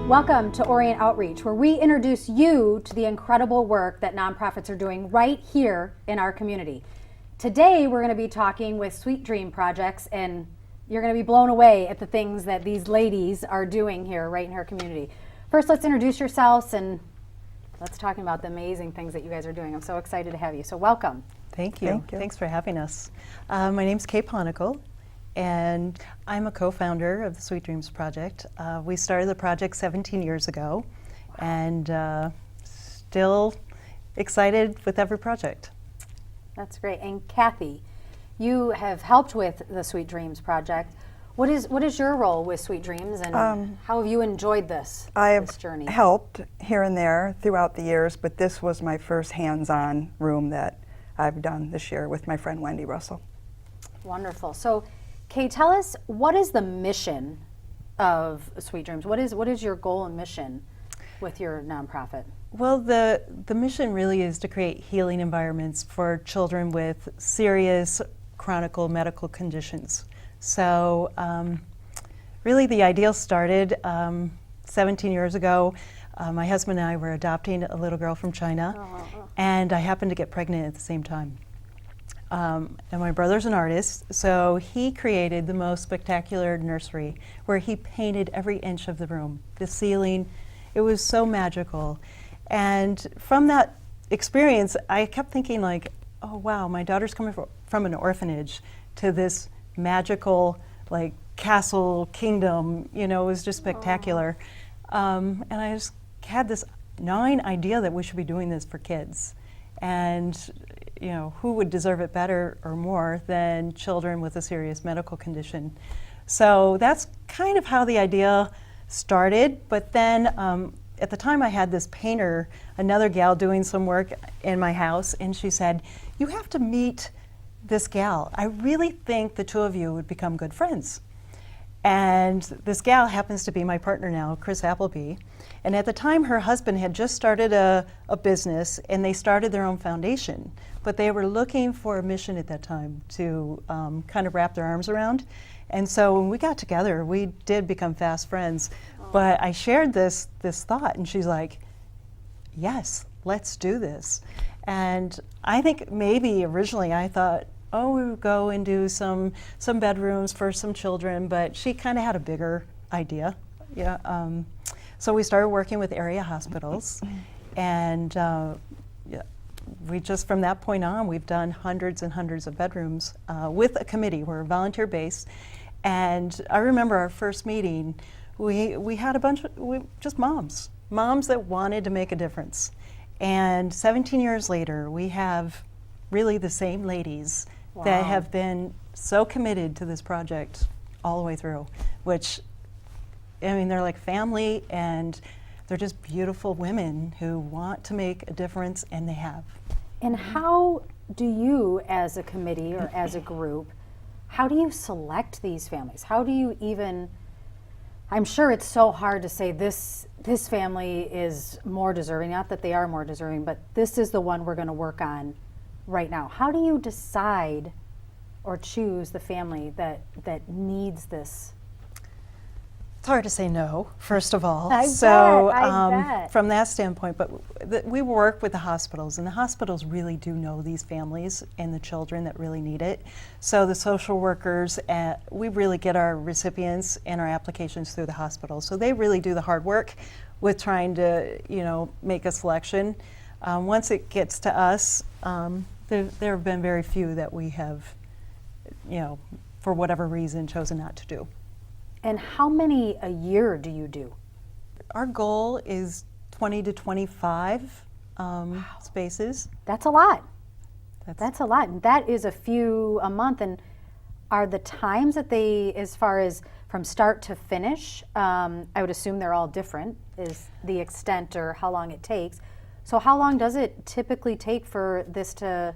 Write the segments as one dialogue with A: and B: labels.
A: Welcome to Orion Outreach, where we introduce you to the incredible work that nonprofits are doing right here in our community. Today, we're going to be talking with Sweet Dream Projects, and you're going to be blown away at the things that these ladies are doing here right in our community. First, let's introduce yourselves and let's talk about the amazing things that you guys are doing. I'm so excited to have you. So welcome.
B: Thank you. Thanks for having us. My name's Kay Ponicle, and I'm a co-founder of the Sweet Dreams Project. We started the project 17 years ago, and still excited with every project.
A: That's great. And Kathy, you have helped with the Sweet Dreams Project. What is your role with Sweet Dreams, and how have you enjoyed this journey?
C: I have helped here and there throughout the years, but this was my first hands-on room that I've done this year with my friend Wendy Russell.
A: Wonderful. So, Kay, tell us, what is the mission of Sweet Dreams? What is your goal and mission with your nonprofit?
B: Well, the mission really is to create healing environments for children with serious chronic medical conditions. So really the idea started 17 years ago. My husband and I were adopting a little girl from China, and I happened to get pregnant at the same time. And my brother's an artist, so he created the most spectacular nursery where he painted every inch of the room, the ceiling. It was so magical. And from that experience, I kept thinking like, oh wow, my daughter's coming from an orphanage to this magical like castle kingdom, you know, it was just spectacular. And I just had this gnawing idea that we should be doing this for kids. And you know, who would deserve it better or more than children with a serious medical condition? So that's kind of how the idea started. But then at the time I had this painter, another gal doing some work in my house, and she said, you have to meet this gal. I really think the two of you would become good friends. And this gal happens to be my partner now, Chris Appleby. And at the time, her husband had just started a business, and they started their own foundation. But they were looking for a mission at that time to kind of wrap their arms around. And so when we got together, we did become fast friends. But I shared this thought, and she's like, yes, let's do this. And I think maybe originally I thought, oh, we would go and do some bedrooms for some children, but she kind of had a bigger idea. Yeah. So we started working with area hospitals, and we just, from that point on, we've done hundreds and hundreds of bedrooms with a committee. We're volunteer based, and I remember our first meeting, we had a bunch of just moms that wanted to make a difference. And 17 years later, we have really the same ladies that have been so committed to this project all the way through, which, I mean, they're like family, and they're just beautiful women who want to make a difference, and they have.
A: And how do you, as a committee or as a group, how do you select these families? How do you even, I'm sure it's so hard to say this family is more deserving, not that they are more deserving, but this is the one we're going to work on right now. How do you decide or choose the family that needs this?
B: It's hard to say no, first of all.
A: I bet.
B: From that standpoint, but we work with the hospitals, and the hospitals really do know these families and the children that really need it. So the social workers, we really get our recipients and our applications through the hospital. So they really do the hard work with trying to, you know, make a selection. Once it gets to us, there have been very few that we have, you know, for whatever reason, chosen not to do.
A: And how many a year do you do?
B: Our goal is 20 to 25 spaces.
A: That's a lot. That's a lot. And that is a few a month. And are the times that they, as far as from start to finish, I would assume they're all different, is the extent or how long it takes. So how long does it typically take for this to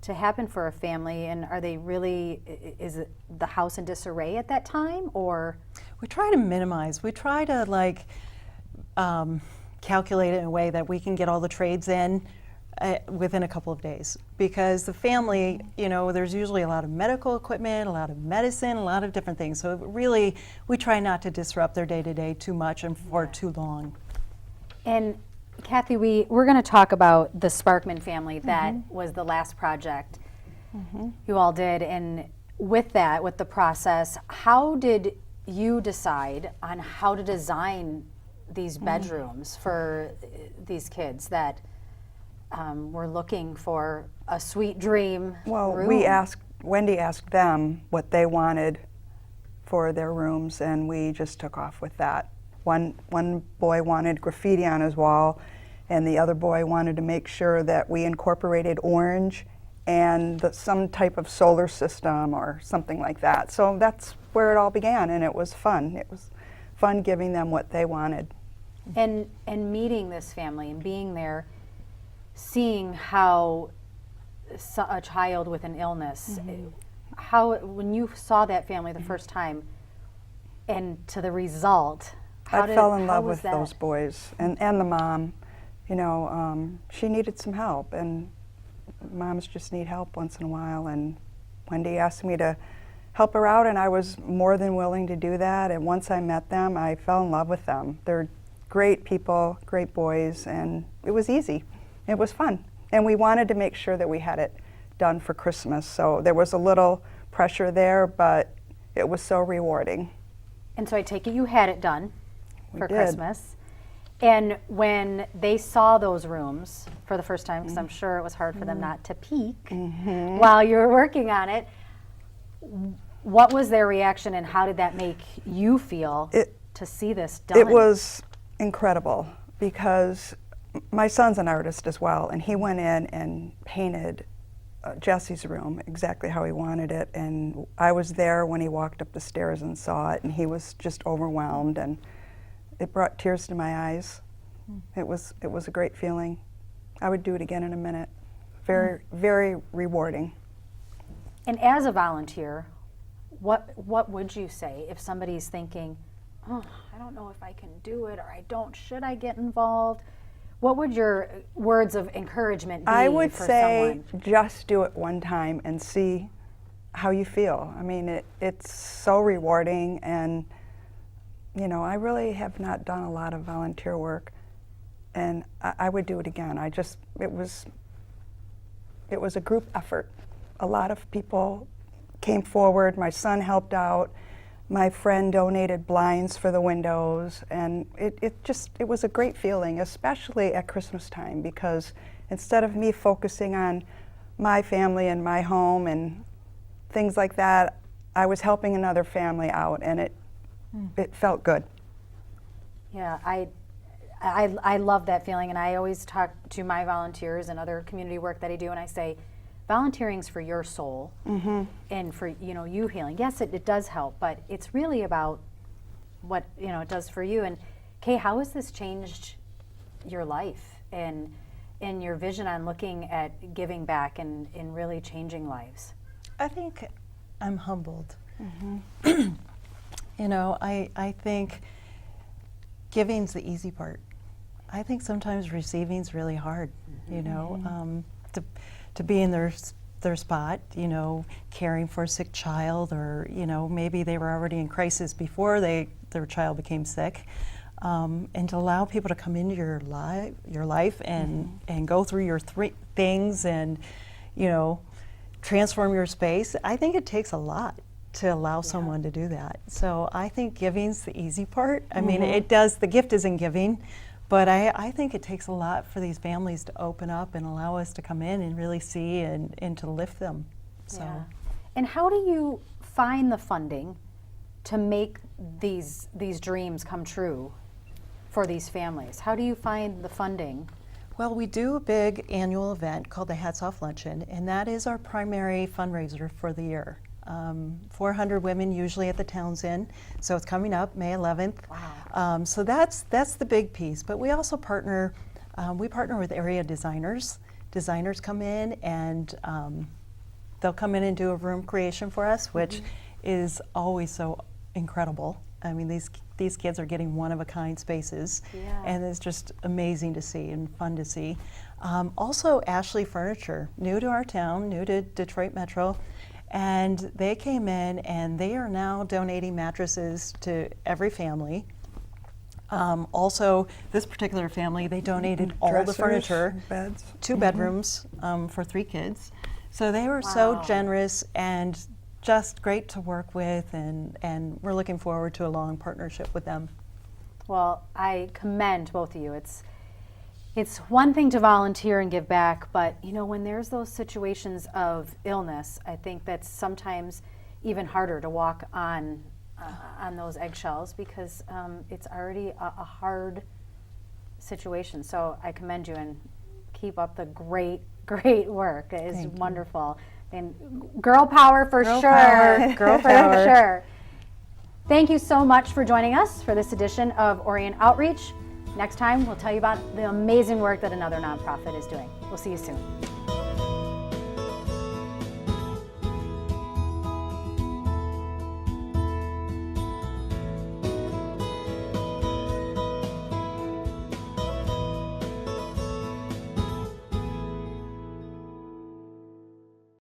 A: happen for a family, and are they really, is it the house in disarray at that time, or?
B: We try to minimize. We try to like calculate it in a way that we can get all the trades in within a couple of days, because the family, there's usually a lot of medical equipment, a lot of medicine, a lot of different things. So really, we try not to disrupt their day-to-day too much and for too long.
A: And Kathy, we're going to talk about the Sparkman family. That was the last project you all did. And with that, with the process, how did you decide on how to design these bedrooms for these kids that were looking for a sweet dream
C: Well,
A: room?
C: Wendy asked them what they wanted for their rooms, and we just took off with that. One boy wanted graffiti on his wall, and the other boy wanted to make sure that we incorporated orange and some type of solar system or something like that. So that's where it all began, and it was fun. It was fun giving them what they wanted.
A: And meeting this family and being there, seeing how a child with an illness, how when you saw that family the first time, and to the result,
C: I fell in love
A: was
C: with
A: that?
C: those boys and the mom. She needed some help, and moms just need help once in a while. And Wendy asked me to help her out, and I was more than willing to do that. And once I met them, I fell in love with them. They're great people, great boys, and it was easy. It was fun. And we wanted to make sure that we had it done for Christmas. So there was a little pressure there, but it was so rewarding.
A: And so I take it you had it done for
C: did.
A: Christmas. And when they saw those rooms for the first time, because I'm sure it was hard for them not to peek while you were working on it, what was their reaction and how did that make you feel to see this done?
C: It was incredible because my son's an artist as well, and he went in and painted Jesse's room exactly how he wanted it. And I was there when he walked up the stairs and saw it, and he was just overwhelmed, and it brought tears to my eyes. It was a great feeling. I would do it again in a minute. Very, very rewarding.
A: And as a volunteer, what would you say if somebody's thinking, oh, I don't know if I can do it, or should I get involved? What would your words of encouragement be
C: I would
A: for
C: say
A: someone?
C: just do it one time and see how you feel. I mean, it's so rewarding, and I really have not done a lot of volunteer work, and I would do it again. It was a group effort. A lot of people came forward. My son helped out. My friend donated blinds for the windows, and it was a great feeling, especially at Christmas time, because instead of me focusing on my family and my home and things like that, I was helping another family out, and it felt good.
A: Yeah, I love that feeling, and I always talk to my volunteers and other community work that I do, and I say, volunteering's for your soul and for you healing. Yes, it does help, but it's really about what it does for you. And Kay, how has this changed your life and your vision on looking at giving back and really changing lives?
B: I think I'm humbled. I think giving's the easy part. I think sometimes receiving's really hard. To be in their spot, caring for a sick child, or maybe they were already in crisis before their child became sick, and to allow people to come into your life and go through your things and transform your space. I think it takes a lot to allow someone to do that. So I think giving's the easy part. I mean, it does. The gift is in giving. But I think it takes a lot for these families to open up and allow us to come in and really see and to lift them. So.
A: Yeah. And how do you find the funding to make these dreams come true for these families? How do you find the funding?
B: Well, we do a big annual event called the Hats Off Luncheon, and that is our primary fundraiser for the year. 400 women usually at the Town's Inn, so it's coming up May 11th.
A: Wow.
B: So that's the big piece. But we also partner with area designers. Designers come in and they'll come in and do a room creation for us, which is always so incredible. I mean, these kids are getting one-of-a-kind spaces,
A: Yeah.
B: and it's just amazing to see and fun to see. Also, Ashley Furniture, new to our town, new to Detroit Metro, and they came in and they are now donating mattresses to every family. Also, this particular family, they donated all the
C: Dressers,
B: furniture,
C: beds.
B: 2 bedrooms for 3 kids. So they were so
A: Wow.
B: generous and just great to work with, and we're looking forward to a long partnership with them.
A: Well, I commend both of you. It's one thing to volunteer and give back, but you know, when there's those situations of illness, I think that's sometimes even harder to walk on those eggshells, because it's already a hard situation. So I commend you, and keep up the great work. It is
B: Thank you.
A: wonderful. And girl power for
B: Girl
A: sure.
B: power. Girl
A: For
B: power.
A: sure. Thank you so much for joining us for this edition of Orion Outreach. Next time, we'll tell you about the amazing work that another nonprofit is doing. We'll see you soon.